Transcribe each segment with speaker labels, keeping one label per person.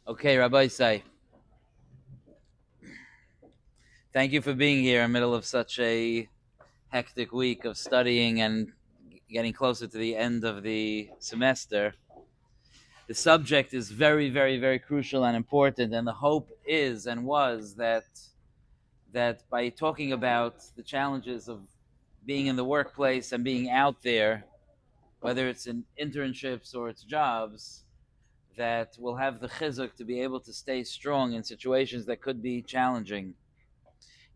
Speaker 1: Okay, Rabbi Say, thank you for being here in the middle of such a hectic week of studying and getting closer to the end of the semester. The subject is very, very, very crucial and important, and the hope is and was that by talking about the challenges of being in the workplace and being out there, whether it's in internships or it's jobs, that we'll have the chizuk to be able to stay strong in situations that could be challenging.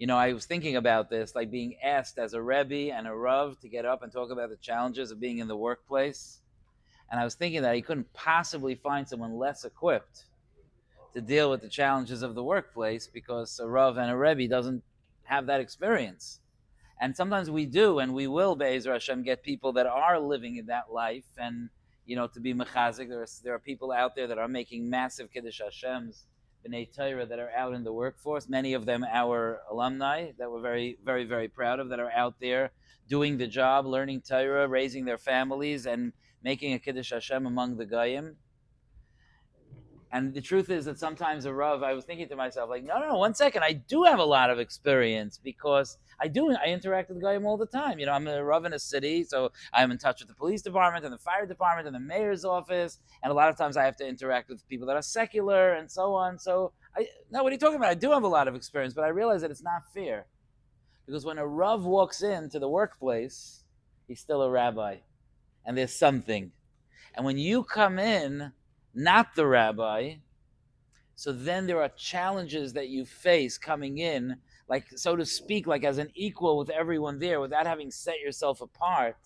Speaker 1: I was thinking about this, like being asked as a Rebbe and a Rav to get up and talk about the challenges of being in the workplace. And I was thinking that he couldn't possibly find someone less equipped to deal with the challenges of the workplace because a Rav and a Rebbe doesn't have that experience. And sometimes we do, and we will, Be'ezer Hashem, get people that are living in that life. And, to be mechazik, there are people out there that are making massive Kiddush Hashems, B'nai Torah, that are out in the workforce. Many of them our alumni that we're very, very, very proud of, that are out there doing the job, learning Torah, raising their families, and making a Kiddush Hashem among the Goyim. And the truth is that sometimes a Rav, I was thinking to myself, like, no, 1 second, I do have a lot of experience because I interact with Goyim all the time. I'm a Rav in a city, so I'm in touch with the police department and the fire department and the mayor's office. And a lot of times I have to interact with people that are secular and so on. So, what are you talking about? I do have a lot of experience, but I realize that it's not fair. Because when a Rav walks into the workplace, he's still a rabbi. And there's something. And when you come in, not the rabbi, so then there are challenges that you face coming in, like, so to speak, like as an equal with everyone there without having set yourself apart,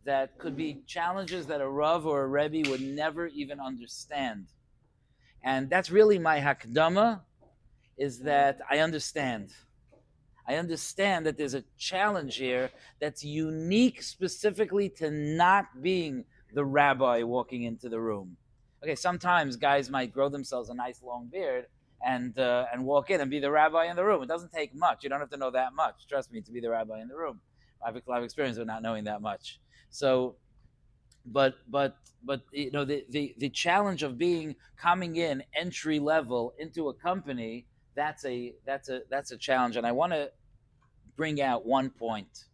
Speaker 1: that could be challenges that a Rav or a Rebbe would never even understand. And that's really my hakdama, is that I understand that there's a challenge here that's unique specifically to not being the rabbi walking into the room. Okay, sometimes guys might grow themselves a nice long beard and walk in and be the rabbi in the room. It doesn't take much. You don't have to know that much. Trust me, to be the rabbi in the room. I have a lot of experience with not knowing that much. So, but the challenge of coming in entry level into a company, that's a challenge. And I want to bring out one point,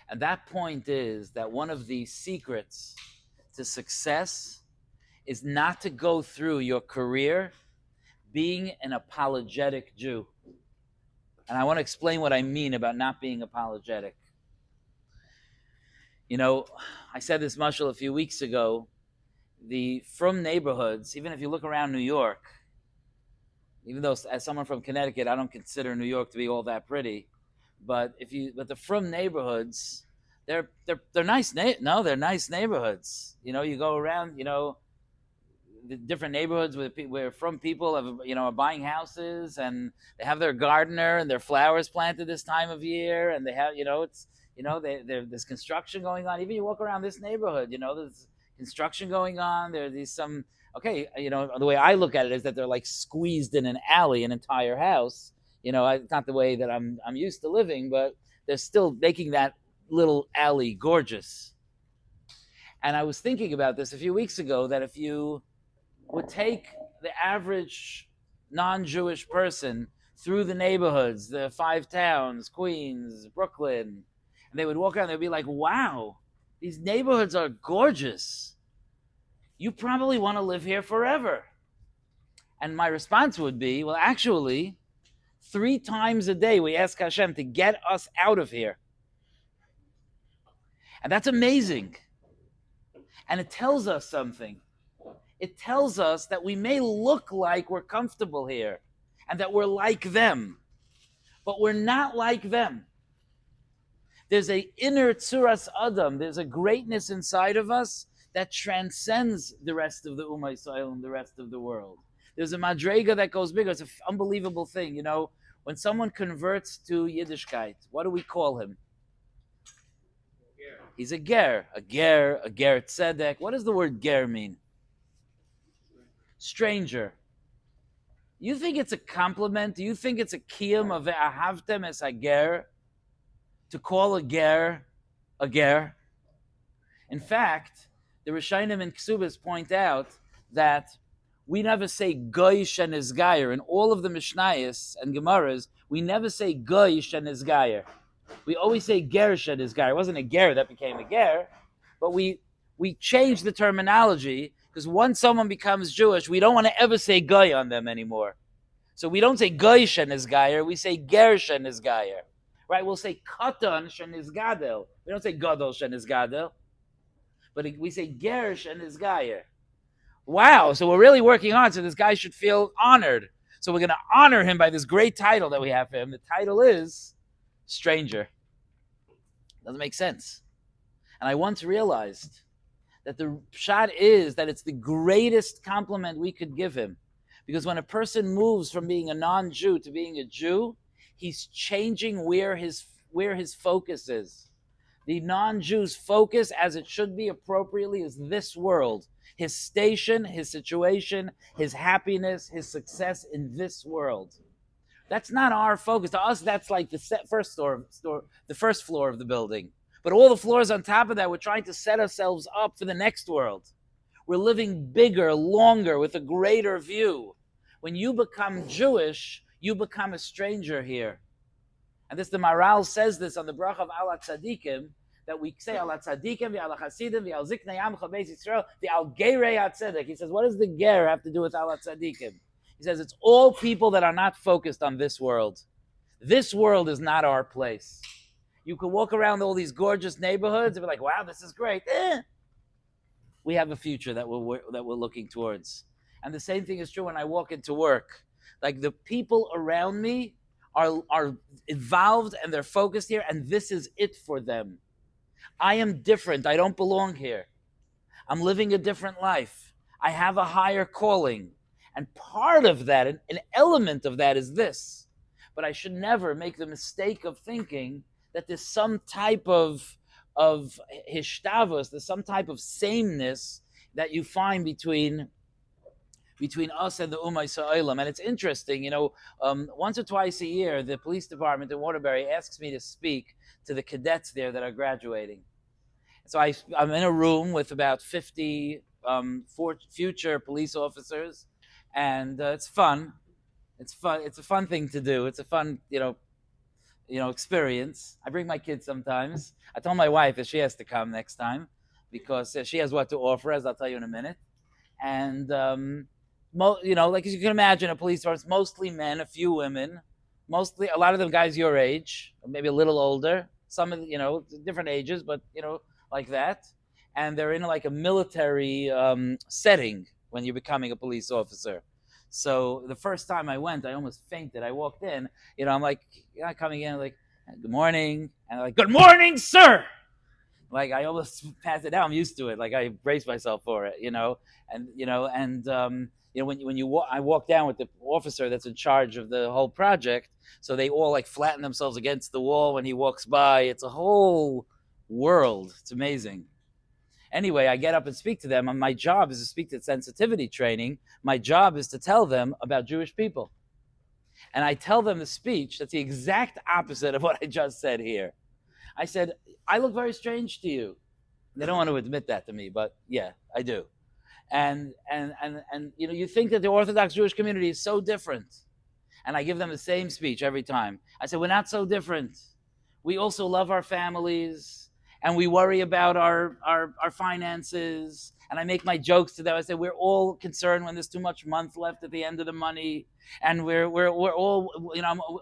Speaker 1: and that point is that one of the secrets to success is not to go through your career being an apologetic Jew. And I want to explain what I mean about not being apologetic. I said this mashal a few weeks ago. The frum neighborhoods, even if you look around New York, even though as someone from Connecticut, I don't consider New York to be all that pretty, but the frum neighborhoods, they're nice. They're nice neighborhoods. You go around, the different neighborhoods where from people are buying houses, and they have their gardener and their flowers planted this time of year, and they have there's construction going on. Even you walk around this neighborhood, there's construction going on. There's the way I look at it is that they're like squeezed in an alley, an entire house. It's not the way that I'm used to living, but they're still making that little alley gorgeous. And I was thinking about this a few weeks ago, that if you would take the average non-Jewish person through the neighborhoods, the 5 towns, Queens, Brooklyn, and they would walk around, they'd be like, wow, these neighborhoods are gorgeous. You probably want to live here forever. And my response would be, well, actually, 3 times a day we ask Hashem to get us out of here. And that's amazing. And it tells us something. It tells us that we may look like we're comfortable here and that we're like them, but we're not like them. There's an inner tzuras adam. There's a greatness inside of us that transcends the rest of the Ummah Yisrael and the rest of the world. There's a madrega that goes bigger. It's an unbelievable thing. When someone converts to Yiddishkeit, what do we call him? He's a ger. A ger tzedek. What does the word ger mean? Stranger. You think it's a compliment? Do you think it's a kiyum of ahavtem es hager to call a ger a ger? In fact, the Rishonim and Ksubas point out that We never say goyish and isgayer. In all of the Mishnayos and Gemaras, we never say goyish and isgayer. We always say gerish and isgayer. It wasn't a ger that became a ger, but we changed the terminology because once someone becomes Jewish, we don't want to ever say goy on them anymore. So we don't say goyish and isgayer, we say gerish and isgayer. Right? We'll say katan shen isgadel. We don't say gadol shen isgadel, but we say gerish and isgayer. Wow, so we're really working on, so this guy should feel honored. So we're going to honor him by this great title that we have for him. The title is Stranger. Doesn't make sense. And I once realized that the pshat is that it's the greatest compliment we could give him. Because when a person moves from being a non-Jew to being a Jew, he's changing where his focus is. The non-Jew's focus, as it should be appropriately, is this world. His station, his situation, his happiness, his success in this world. That's not our focus. To us, that's like the first floor of the building. But all the floors on top of that, we're trying to set ourselves up for the next world. We're living bigger, longer, with a greater view. When you become Jewish, you become a stranger here. And this, the Maral says this on the bracha of Al Tzadikim, that we say Al Tzadikim, Al Chasidim, Al Ziknei Amcha Beis Yisrael, Al Gerei Tzedek. He says, what does the Ger have to do with Al Tzadikim? He says, it's all people that are not focused on this world. This world is not our place. You can walk around all these gorgeous neighborhoods and be like, wow, this is great. We have a future that we're looking towards. And the same thing is true when I walk into work. Like the people around me are involved and they're focused here, and this is it for them. I am different. I don't belong here. I'm living a different life. I have a higher calling. And part of that, an element of that is this. But I should never make the mistake of thinking that there's some type of hishtavos, there's some type of sameness that you find between us and the Ummah Yisraelim. And it's interesting, once or twice a year, the police department in Waterbury asks me to speak to the cadets there that are graduating. So I'm in a room with about 50 future police officers, and it's fun. It's fun. It's a fun thing to do. It's a fun, experience. I bring my kids sometimes. I told my wife that she has to come next time because she has what to offer, as I'll tell you in a minute. And like as you can imagine, a police force, mostly men, a few women, mostly a lot of them guys your age, maybe a little older. Some of different ages, but like that. And they're in like a military setting when you're becoming a police officer. So the first time I went, I almost fainted. I walked in, I'm like, coming in, like, good morning. And I'm like, good morning, sir. Like, I almost passed it out. I'm used to it. Like, I brace myself for it, I walk down with the officer that's in charge of the whole project. So they all like flatten themselves against the wall when he walks by. It's a whole world. It's amazing. Anyway, I get up and speak to them, and my job is to speak to sensitivity training. My job is to tell them about Jewish people. And I tell them the speech that's the exact opposite of what I just said here. I said, I look very strange to you. They don't want to admit that to me, but yeah, I do. And you think that the Orthodox Jewish community is so different. And I give them the same speech every time. I said, we're not so different. We also love our families. And we worry about our finances. And I make my jokes to them. I say, we're all concerned when there's too much month left at the end of the money. And we're all,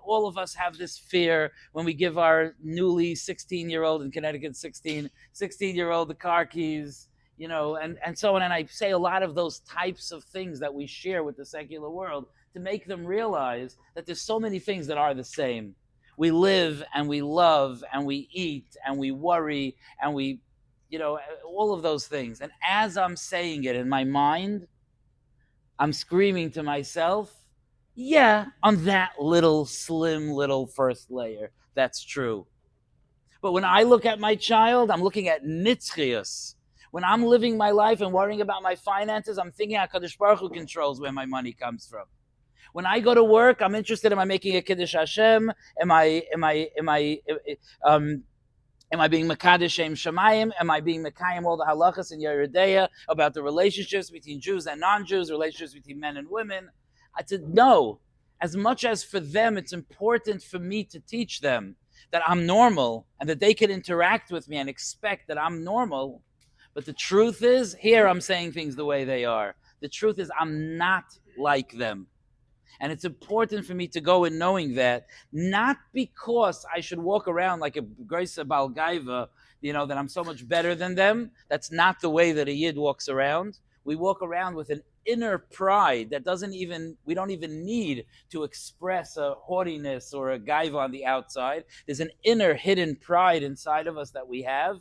Speaker 1: all of us have this fear when we give our newly 16-year-old in Connecticut, 16-year-old the car keys, and so on. And I say a lot of those types of things that we share with the secular world to make them realize that there's so many things that are the same. We live and we love and we eat and we worry and we, all of those things. And as I'm saying it in my mind, I'm screaming to myself, yeah, on that slim little first layer, that's true. But when I look at my child, I'm looking at nitzchius. When I'm living my life and worrying about my finances, I'm thinking HaKadosh Baruch Hu controls where my money comes from. When I go to work, I'm interested, am I making a Kiddush Hashem? Am I Am I being Mekadesh Shem Shemayim? Am I being Mekayim all the halachas in Yeridea about the relationships between Jews and non-Jews, relationships between men and women? I said, no. As much as for them, it's important for me to teach them that I'm normal and that they can interact with me and expect that I'm normal. But the truth is, here I'm saying things the way they are. The truth is, I'm not like them. And it's important for me to go in knowing that, not because I should walk around like a Grace Balgaiva, that I'm so much better than them. That's not the way that a Yid walks around. We walk around with an inner pride that we don't even need to express a haughtiness or a gaiva on the outside. There's an inner hidden pride inside of us that we have,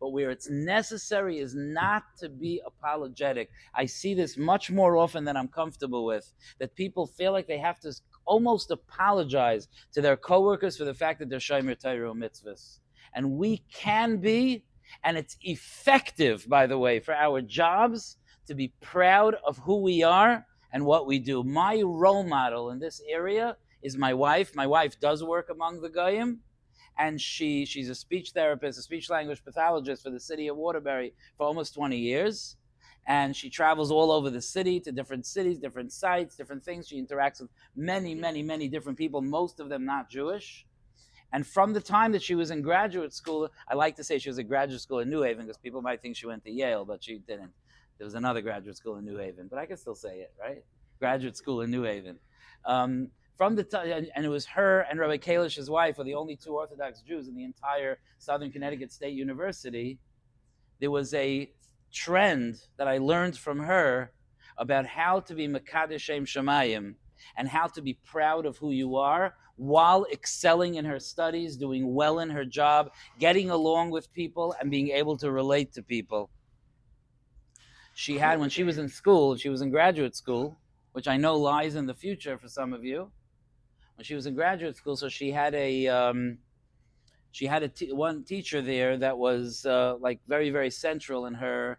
Speaker 1: but where it's necessary is not to be apologetic. I see this much more often than I'm comfortable with, that people feel like they have to almost apologize to their coworkers for the fact that they're shomer Torah mitzvahs. And we can be, and it's effective, by the way, for our jobs to be proud of who we are and what we do. My role model in this area is my wife. My wife does work among the Goyim, and she's a speech therapist, a speech language pathologist for the city of Waterbury for almost 20 years. And she travels all over the city to different cities, different sites, different things. She interacts with many, many, many different people, most of them not Jewish. And from the time that she was in graduate school, I like to say she was in graduate school in New Haven because people might think she went to Yale, but she didn't. There was another graduate school in New Haven, but I can still say it, right? Graduate school in New Haven. From the time, and it was her and Rabbi Kalish, his wife, were the only two Orthodox Jews in the entire Southern Connecticut State University. There was a trend that I learned from her about how to be Mekadesh Shem Shemayim and how to be proud of who you are while excelling in her studies, doing well in her job, getting along with people, and being able to relate to people. She had, when she was in school, she was in graduate school, which I know lies in the future for some of you. When she was in graduate school, so she had one teacher there that was like very, very central in her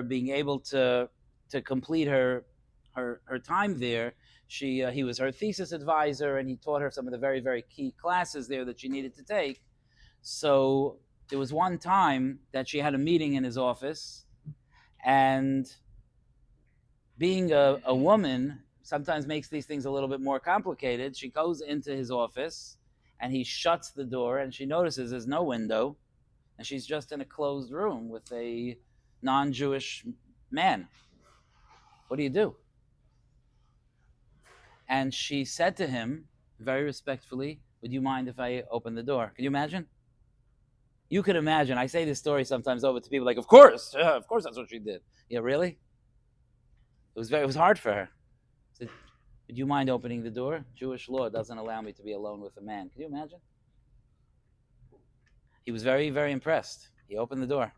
Speaker 1: being able to complete her time there. He was her thesis advisor, and he taught her some of the very, very key classes there that she needed to take. So there was one time that she had a meeting in his office, and being a woman sometimes makes these things a little bit more complicated. She goes into his office, and he shuts the door, and she notices there's no window, and she's just in a closed room with a non-Jewish man. What do you do? And she said to him, very respectfully, would you mind if I open the door? Can you imagine? You could imagine. I say this story sometimes over to people like, of course that's what she did. Yeah, really? It was hard for her. I said, would you mind opening the door? Jewish law doesn't allow me to be alone with a man. Can you imagine? He was very, very impressed. He opened the door.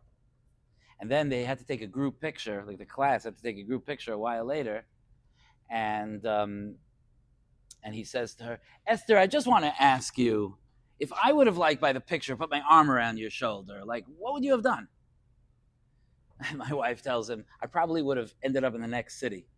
Speaker 1: And then they had to take a group picture, like the class had to take a group picture a while later. And he says to her, Esther, I just want to ask you, if I would have, like, by the picture, put my arm around your shoulder, like, what would you have done? And my wife tells him, I probably would have ended up in the next city.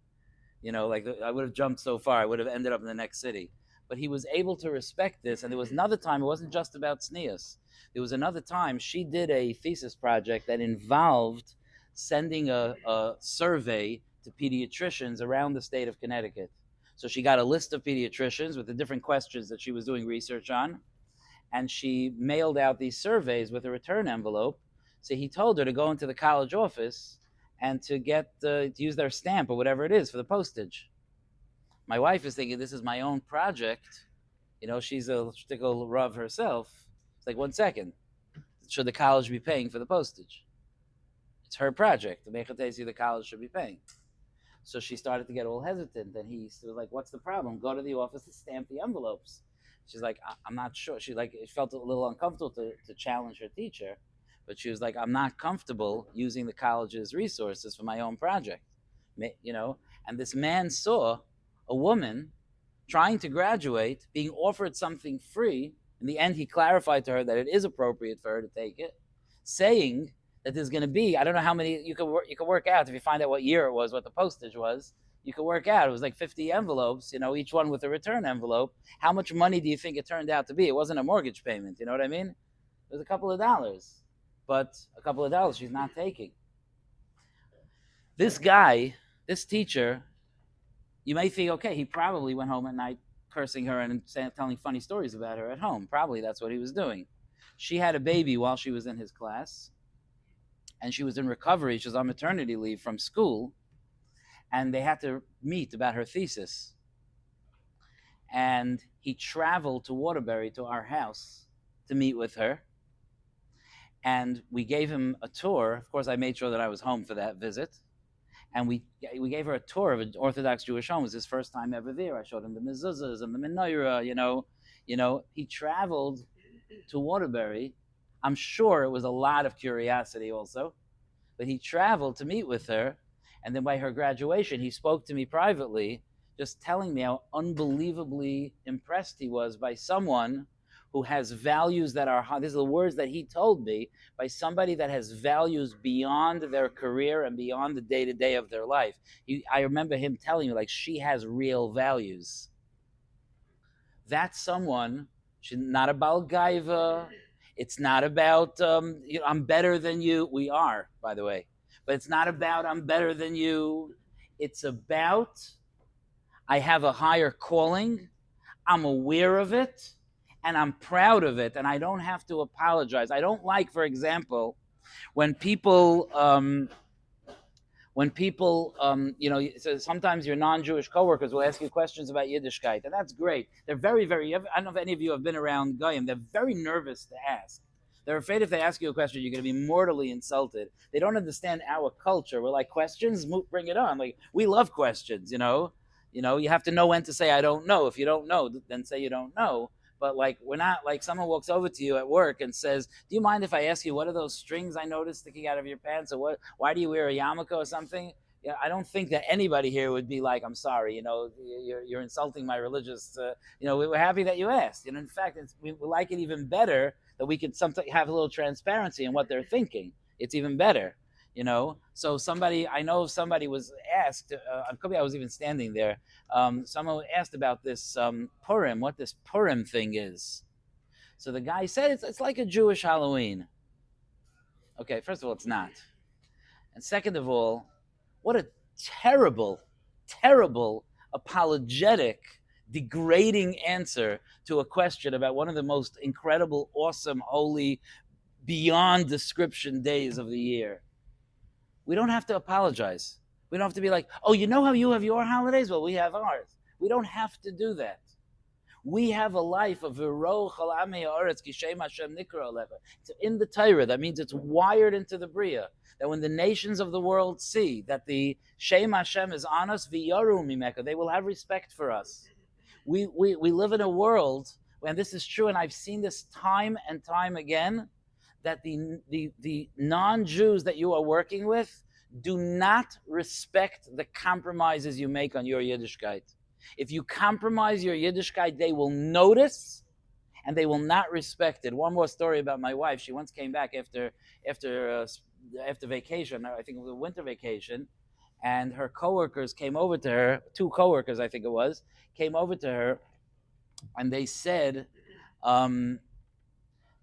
Speaker 1: Like, I would have jumped so far, I would have ended up in the next city. But he was able to respect this. And there was another time, it wasn't just about tznius. There was another time she did a thesis project that involved sending a survey to pediatricians around the state of Connecticut. So she got a list of pediatricians with the different questions that she was doing research on, and she mailed out these surveys with a return envelope. So he told her to go into the college office and to get to use their stamp or whatever it is for the postage. My wife is thinking, this is my own project. She's a shtickle Rav herself. It's like, 1 second. Should the college be paying for the postage? It's her project. The Mechatesi, the college should be paying. So she started to get all hesitant, and he was like, what's the problem? Go to the office and stamp the envelopes. She's like, I'm not sure. She felt a little uncomfortable to challenge her teacher, but she was like, I'm not comfortable using the college's resources for my own project. And this man saw a woman trying to graduate, being offered something free. In the end, he clarified to her that it is appropriate for her to take it, saying that there's going to be, I don't know how many, you can work out if you find out what year it was, what the postage was. You can work out. It was like 50 envelopes, each one with a return envelope. How much money do you think it turned out to be? It wasn't a mortgage payment. You know what I mean? There's a couple of dollars, but a couple of dollars she's not taking. This guy, this teacher, you may think, okay, he probably went home at night cursing her and telling funny stories about her at home. Probably that's what he was doing. She had a baby while she was in his class, and she was in recovery. She was on maternity leave from school, and they had to meet about her thesis. And he traveled to Waterbury to our house to meet with her. And we gave him a tour. Of course, I made sure that I was home for that visit. And we gave her a tour of an Orthodox Jewish home. It was his first time ever there. I showed him the mezuzahs and the menorah. He traveled to Waterbury. I'm sure it was a lot of curiosity also, but he traveled to meet with her. And then by her graduation, he spoke to me privately, just telling me how unbelievably impressed he was by someone who has values that are, these are the words that he told me, by somebody that has values beyond their career and beyond the day-to-day of their life. I remember him telling me, like, she has real values. That's someone, she's not about gaiva. It's not about, I'm better than you. We are, by the way. But it's not about I'm better than you. It's about I have a higher calling. I'm aware of it. And I'm proud of it. And I don't have to apologize. I don't like, for example, when people so sometimes your non-Jewish coworkers will ask you questions about Yiddishkeit, and that's great. They're very, very, I don't know if any of you have been around Goyim, they're very nervous to ask. They're afraid if they ask you a question, you're going to be mortally insulted. They don't understand our culture. We're like, questions, bring it on. Like, we love questions, you have to know when to say, I don't know. If you don't know, then say you don't know. But like, we're not like someone walks over to you at work and says, do you mind if I ask you, what are those strings I noticed sticking out of your pants? Or why do you wear a yarmulke or something? I don't think that anybody here would be like, I'm sorry, you're insulting my religious, we're happy that you asked. In fact, we like it even better that we could sometimes have a little transparency in what they're thinking. It's even better. So I know somebody was asked, I was even standing there, someone asked about this Purim, what this Purim thing is. So the guy said it's like a Jewish Halloween. Okay, first of all, it's not. And second of all, what a terrible, terrible, apologetic, degrading answer to a question about one of the most incredible, awesome, holy, beyond description days of the year. We don't have to apologize. We don't have to be like, oh, you know how you have your holidays? Well, we have ours. We don't have to do that. We have a life of V'ro chol amei ha'aretz ki Shem Hashem nikra alecha. It's in the Torah. That means it's wired into the Bria. That when the nations of the world see that the Shem Hashem is on us, v'yaru mimeka, they will have respect for us. We live in a world, and this is true, and I've seen this time and time again, that the non-Jews that you are working with do not respect the compromises you make on your Yiddishkeit. If you compromise your Yiddishkeit, they will notice and they will not respect it. One more story about my wife. She once came back after vacation, I think it was a winter vacation, and her coworkers came over to her, two coworkers I think it was, came over to her, and they said, we're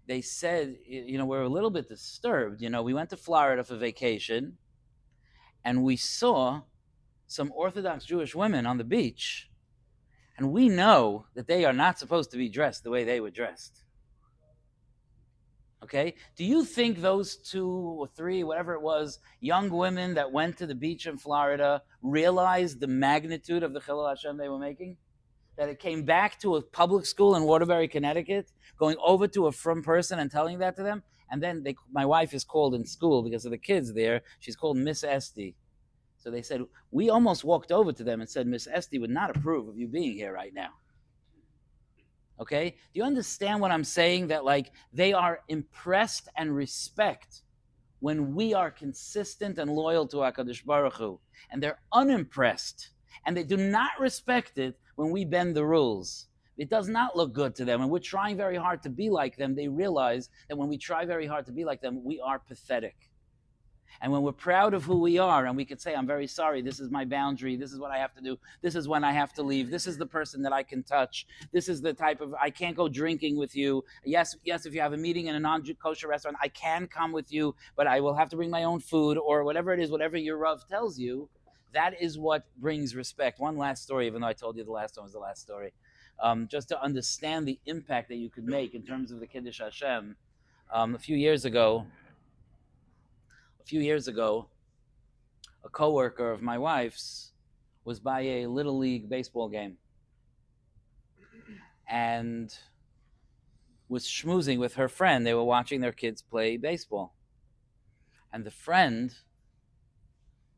Speaker 1: a little bit disturbed. We went to Florida for vacation, and we saw some Orthodox Jewish women on the beach, and we know that they are not supposed to be dressed the way they were dressed. Okay? Do you think those 2 or 3, whatever it was, young women that went to the beach in Florida realized the magnitude of the Chilul Hashem they were making? That it came back to a public school in Waterbury, Connecticut, going over to a frum person and telling that to them? And then my wife is called in school because of the kids there. She's called Miss Esty. So they said, we almost walked over to them and said, Miss Esty would not approve of you being here right now. Okay? Do you understand what I'm saying? That like they are impressed and respect when we are consistent and loyal to HaKadosh Baruch Hu. And they're unimpressed. And they do not respect it when we bend the rules. It does not look good to them. And we're trying very hard to be like them. They realize that when we try very hard to be like them, we are pathetic. And when we're proud of who we are and we could say, I'm very sorry, this is my boundary, this is what I have to do, this is when I have to leave, this is the person that I can touch, this is the type of, I can't go drinking with you. Yes, if you have a meeting in a non-kosher restaurant, I can come with you, but I will have to bring my own food, or whatever it is, whatever your Rav tells you. That is what brings respect. One last story, even though I told you the last one was the last story. Just to understand the impact that you could make in terms of the Kiddush Hashem. A few years ago, a coworker of my wife's was by a little league baseball game and was schmoozing with her friend. They were watching their kids play baseball, and the friend,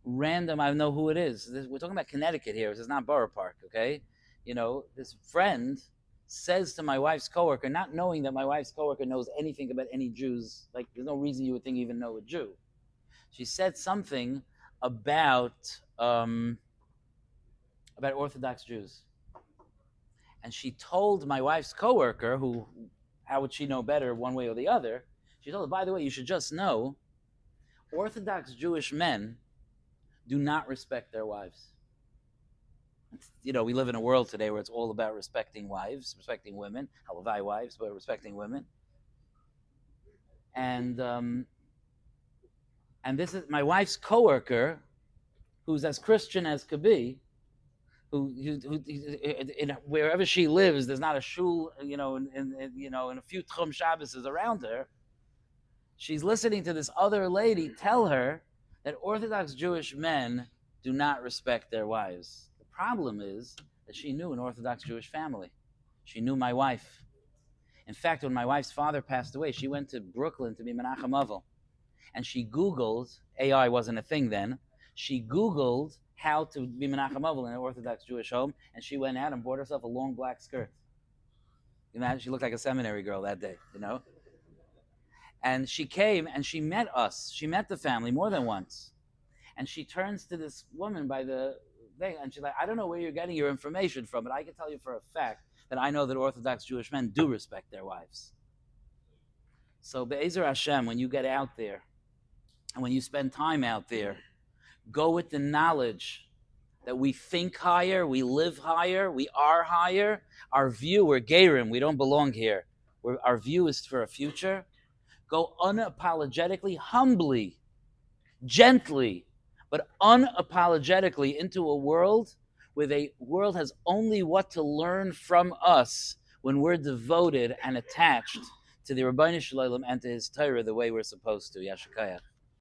Speaker 1: random, I know who it is. We're talking about Connecticut here. This is not Borough Park, okay? This friend says to my wife's coworker, not knowing that my wife's coworker knows anything about any Jews. Like, there's no reason you would think you even know a Jew. She said something about Orthodox Jews, and she told my wife's coworker, who, how would she know better one way or the other? She told her, by the way, you should just know, Orthodox Jewish men do not respect their wives. We live in a world today where it's all about respecting wives, respecting women, halavai wives, but respecting women. And this is my wife's coworker, who's as Christian as could be, who wherever she lives, there's not a shul, in a few Tchum Shabbos around her. She's listening to this other lady tell her that Orthodox Jewish men do not respect their wives. The problem is that she knew an Orthodox Jewish family. She knew my wife. In fact, when my wife's father passed away, she went to Brooklyn to be Menachem Avel. And she Googled, AI wasn't a thing then, she Googled how to be Menachem Avel in an Orthodox Jewish home, and she went out and bought herself a long black skirt. Imagine, she looked like a seminary girl that day, And she came and she met us. She met the family more than once. And she turns to this woman by the thing, and she's like, I don't know where you're getting your information from, but I can tell you for a fact that I know that Orthodox Jewish men do respect their wives. So Be'ezer Hashem, when you get out there, and when you spend time out there, go with the knowledge that we think higher, we live higher, we are higher. Our view, we're Gerim, we don't belong here. Our view is for a future. Go unapologetically, humbly, gently, but unapologetically into a world where the world has only what to learn from us when we're devoted and attached to the Rabbi Sonnenschein and to his Torah the way we're supposed to. Yashikaya.